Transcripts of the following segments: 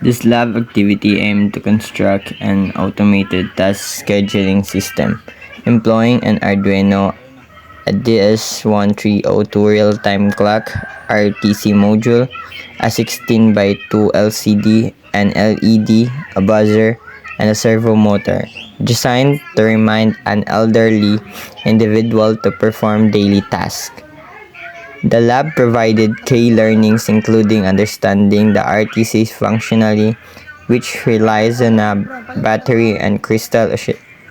This lab activity aimed to construct an automated task scheduling system employing an Arduino, a DS1302 real-time clock RTC module, a 16 by 2 LCD, an LED, a buzzer, and a servo motor, designed to remind an elderly individual to perform daily tasks. The lab provided key learnings including understanding the RTC's functionality, which relies on a battery and crystal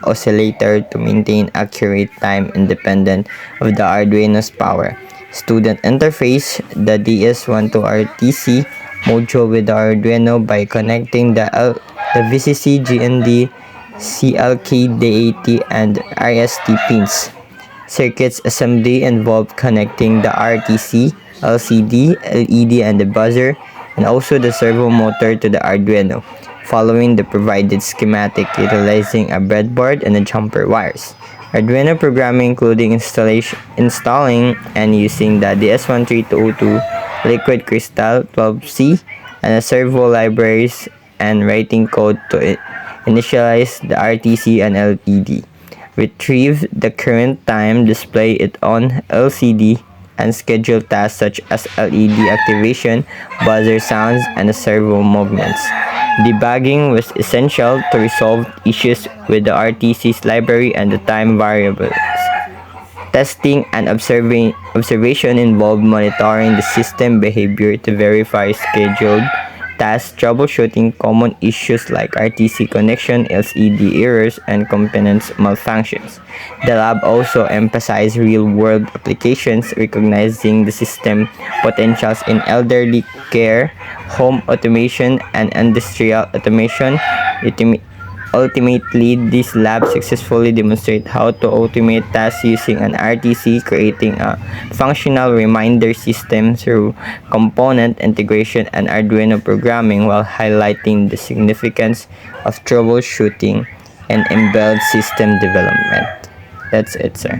oscillator to maintain accurate time independent of the Arduino's power. Student interface the DS12 RTC module with the Arduino by connecting the VCC GND, CLK DAT, and RST pins. Circuits assembly involved connecting the RTC, LCD, LED, and the buzzer, and also the servo motor to the Arduino, following the provided schematic utilizing a breadboard and the jumper wires. Arduino programming including installing and using the DS13202 Liquid Crystal 12C and the servo libraries and writing code to initialize the RTC and LED. Retrieve the current time, display it on LCD, and schedule tasks such as LED activation, buzzer sounds, and servo movements. Debugging was essential to resolve issues with the RTC's library and the time variables. Testing and observation involved monitoring the system behavior to verify scheduled tasks, troubleshooting common issues like RTC connection, LCD errors, and components malfunctions. The lab also emphasized real-world applications, recognizing the system potentials in elderly care, home automation, and industrial automation. Ultimately, this lab successfully demonstrated how to automate tasks using an RTC, creating a functional reminder system through component integration and Arduino programming while highlighting the significance of troubleshooting and embedded system development. That's it, sir.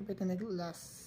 Kapitan last